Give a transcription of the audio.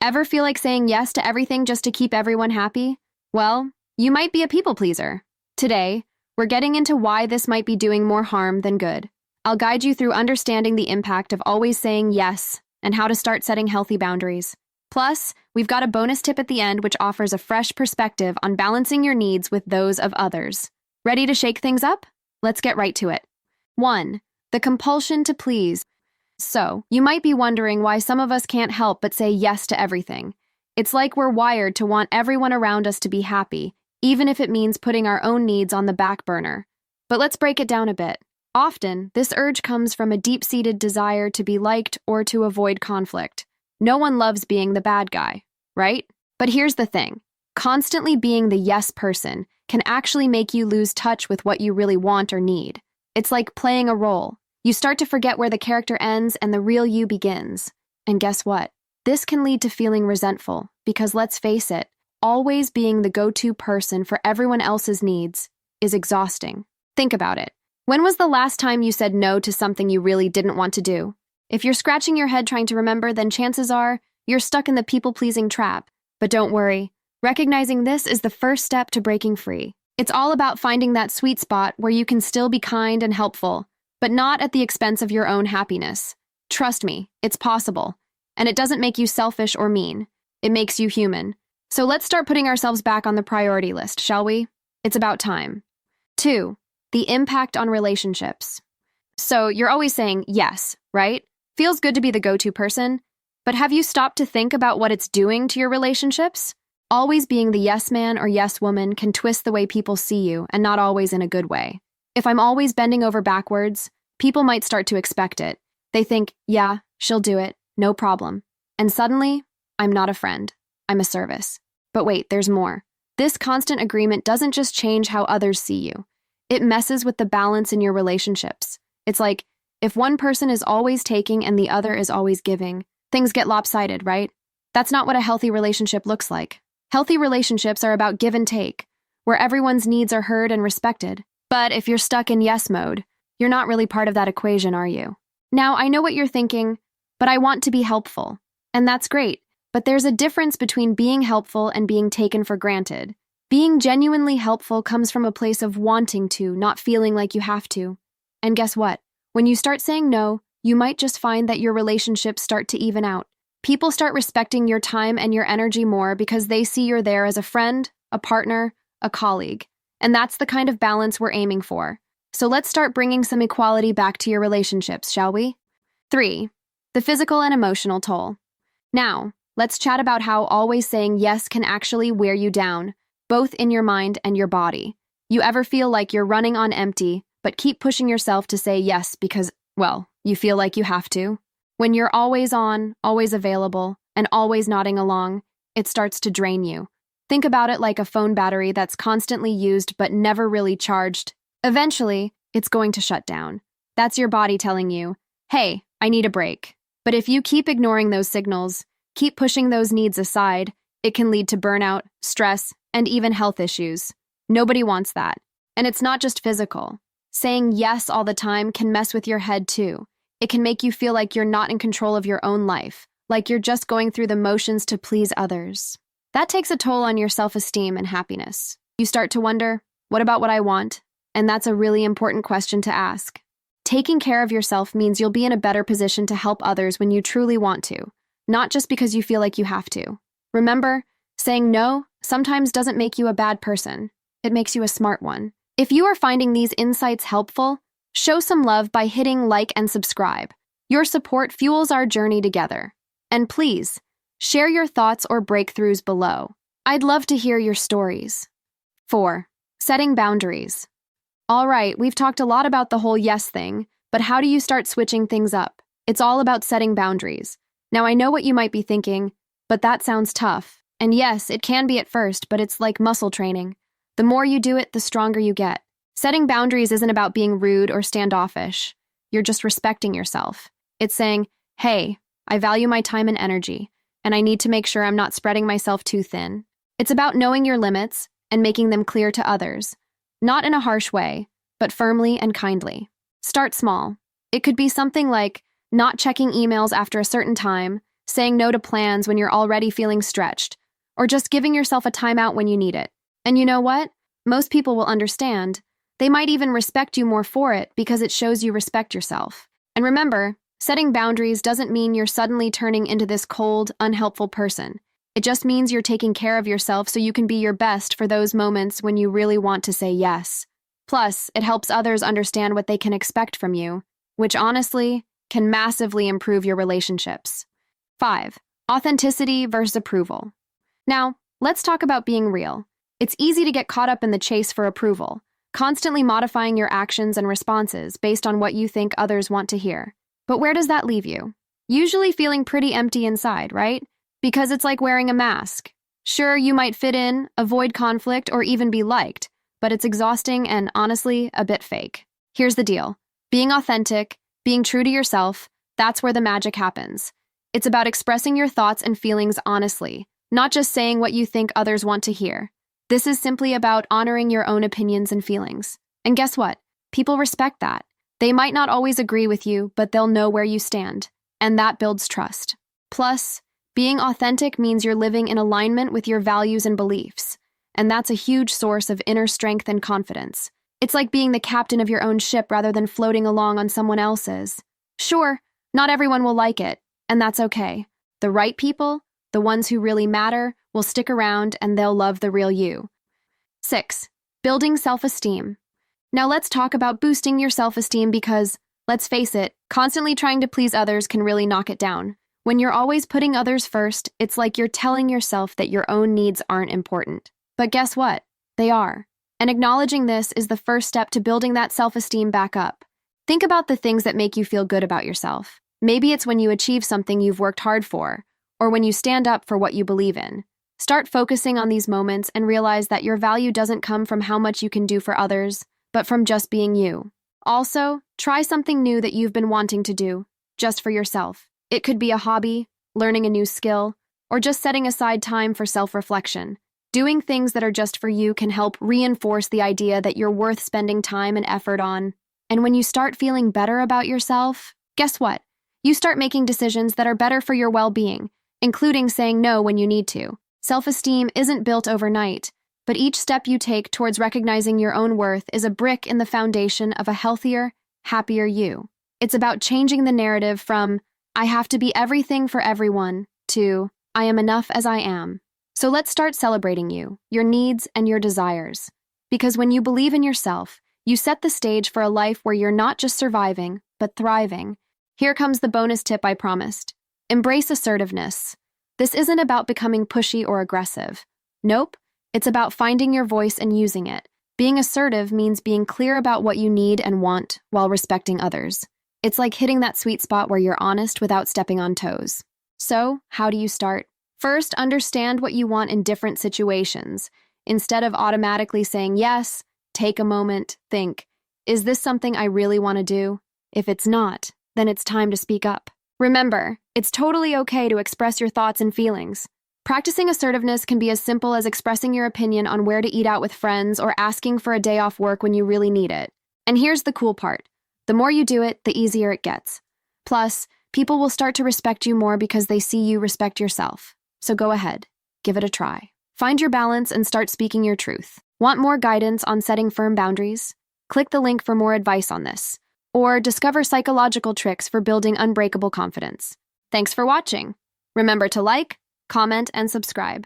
Ever feel like saying yes to everything just to keep everyone happy? Well, you might be a people pleaser. Today, we're getting into why this might be doing more harm than good. I'll guide you through understanding the impact of always saying yes and how to start setting healthy boundaries. Plus, we've got a bonus tip at the end which offers a fresh perspective on balancing your needs with those of others. Ready to shake things up? Let's get right to it. 1. The compulsion to please. So, you might be wondering why some of us can't help but say yes to everything. It's like we're wired to want everyone around us to be happy, even if it means putting our own needs on the back burner. But let's break it down a bit. Often, this urge comes from a deep-seated desire to be liked or to avoid conflict. No one loves being the bad guy, right? But here's the thing. Constantly being the yes person can actually make you lose touch with what you really want or need. It's like playing a role. You start to forget where the character ends and the real you begins. And guess what? This can lead to feeling resentful because, let's face it, always being the go-to person for everyone else's needs is exhausting. Think about it. When was the last time you said no to something you really didn't want to do? If you're scratching your head trying to remember, then chances are you're stuck in the people-pleasing trap. But don't worry. Recognizing this is the first step to breaking free. It's all about finding that sweet spot where you can still be kind and helpful, but not at the expense of your own happiness. Trust me, it's possible. And it doesn't make you selfish or mean. It makes you human. So let's start putting ourselves back on the priority list, shall we? It's about time. 2. The impact on relationships. So you're always saying yes, right? Feels good to be the go-to person, but have you stopped to think about what it's doing to your relationships? Always being the yes man or yes woman can twist the way people see you, and not always in a good way. If I'm always bending over backwards, people might start to expect it. They think, yeah, she'll do it, no problem. And suddenly, I'm not a friend, I'm a service. But wait, there's more. This constant agreement doesn't just change how others see you. It messes with the balance in your relationships. It's like, if one person is always taking and the other is always giving, things get lopsided, right? That's not what a healthy relationship looks like. Healthy relationships are about give and take, where everyone's needs are heard and respected. But if you're stuck in yes mode, you're not really part of that equation, are you? Now, I know what you're thinking, but I want to be helpful. And that's great, but there's a difference between being helpful and being taken for granted. Being genuinely helpful comes from a place of wanting to, not feeling like you have to. And guess what? When you start saying no, you might just find that your relationships start to even out. People start respecting your time and your energy more because they see you're there as a friend, a partner, a colleague. And that's the kind of balance we're aiming for. So let's start bringing some equality back to your relationships, shall we? 3. The physical and emotional toll. Now, let's chat about how always saying yes can actually wear you down, both in your mind and your body. You ever feel like you're running on empty, but keep pushing yourself to say yes because, well, you feel like you have to? When you're always on, always available, and always nodding along, it starts to drain you. Think about it like a phone battery that's constantly used but never really charged. Eventually, it's going to shut down. That's your body telling you, hey, I need a break. But if you keep ignoring those signals, keep pushing those needs aside, it can lead to burnout, stress, and even health issues. Nobody wants that. And it's not just physical. Saying yes all the time can mess with your head too. It can make you feel like you're not in control of your own life, like you're just going through the motions to please others. That takes a toll on your self-esteem and happiness. You start to wonder, what about what I want? And that's a really important question to ask. Taking care of yourself means you'll be in a better position to help others when you truly want to, not just because you feel like you have to. Remember, saying no sometimes doesn't make you a bad person. It makes you a smart one. If you are finding these insights helpful, show some love by hitting like and subscribe. Your support fuels our journey together. And please, share your thoughts or breakthroughs below. I'd love to hear your stories. 4. Setting boundaries. All right, we've talked a lot about the whole yes thing, but how do you start switching things up? It's all about setting boundaries. Now, I know what you might be thinking, but that sounds tough. And yes, it can be at first, but it's like muscle training. The more you do it, the stronger you get. Setting boundaries isn't about being rude or standoffish. You're just respecting yourself. It's saying, hey, I value my time and energy, and I need to make sure I'm not spreading myself too thin. It's about knowing your limits and making them clear to others, not in a harsh way, but firmly and kindly. Start small. It could be something like not checking emails after a certain time, saying no to plans when you're already feeling stretched, or just giving yourself a timeout when you need it. And you know what? Most people will understand. They might even respect you more for it because it shows you respect yourself. And remember, setting boundaries doesn't mean you're suddenly turning into this cold, unhelpful person. It just means you're taking care of yourself so you can be your best for those moments when you really want to say yes. Plus, it helps others understand what they can expect from you, which honestly can massively improve your relationships. 5. Authenticity versus approval. Now, let's talk about being real. It's easy to get caught up in the chase for approval, constantly modifying your actions and responses based on what you think others want to hear. But where does that leave you? Usually feeling pretty empty inside, right? Because it's like wearing a mask. Sure, you might fit in, avoid conflict, or even be liked, but it's exhausting and, honestly, a bit fake. Here's the deal. Being authentic, being true to yourself, that's where the magic happens. It's about expressing your thoughts and feelings honestly, not just saying what you think others want to hear. This is simply about honoring your own opinions and feelings. And guess what? People respect that. They might not always agree with you, but they'll know where you stand, and that builds trust. Plus, being authentic means you're living in alignment with your values and beliefs, and that's a huge source of inner strength and confidence. It's like being the captain of your own ship rather than floating along on someone else's. Sure, not everyone will like it, and that's okay. The right people, the ones who really matter, will stick around and they'll love the real you. 6. Building self-esteem. Now let's talk about boosting your self-esteem because, let's face it, constantly trying to please others can really knock it down. When you're always putting others first, it's like you're telling yourself that your own needs aren't important. But guess what? They are. And acknowledging this is the first step to building that self-esteem back up. Think about the things that make you feel good about yourself. Maybe it's when you achieve something you've worked hard for, or when you stand up for what you believe in. Start focusing on these moments and realize that your value doesn't come from how much you can do for others, but from just being you. Also, try something new that you've been wanting to do, just for yourself. It could be a hobby, learning a new skill, or just setting aside time for self-reflection. Doing things that are just for you can help reinforce the idea that you're worth spending time and effort on. And when you start feeling better about yourself, guess what? You start making decisions that are better for your well-being, including saying no when you need to. Self-esteem isn't built overnight, but each step you take towards recognizing your own worth is a brick in the foundation of a healthier, happier you. It's about changing the narrative from, I have to be everything for everyone, to, I am enough as I am. So let's start celebrating you, your needs, and your desires. Because when you believe in yourself, you set the stage for a life where you're not just surviving, but thriving. Here comes the bonus tip I promised. Embrace assertiveness. This isn't about becoming pushy or aggressive. Nope, it's about finding your voice and using it. Being assertive means being clear about what you need and want while respecting others. It's like hitting that sweet spot where you're honest without stepping on toes. So, how do you start? First, understand what you want in different situations. Instead of automatically saying yes, take a moment, think, is this something I really want to do? If it's not, then it's time to speak up. Remember, it's totally okay to express your thoughts and feelings. Practicing assertiveness can be as simple as expressing your opinion on where to eat out with friends or asking for a day off work when you really need it. And here's the cool part. The more you do it, the easier it gets. Plus, people will start to respect you more because they see you respect yourself. So go ahead, give it a try. Find your balance and start speaking your truth. Want more guidance on setting firm boundaries? Click the link for more advice on this. Or discover psychological tricks for building unbreakable confidence. Thanks for watching. Remember to like, comment, and subscribe.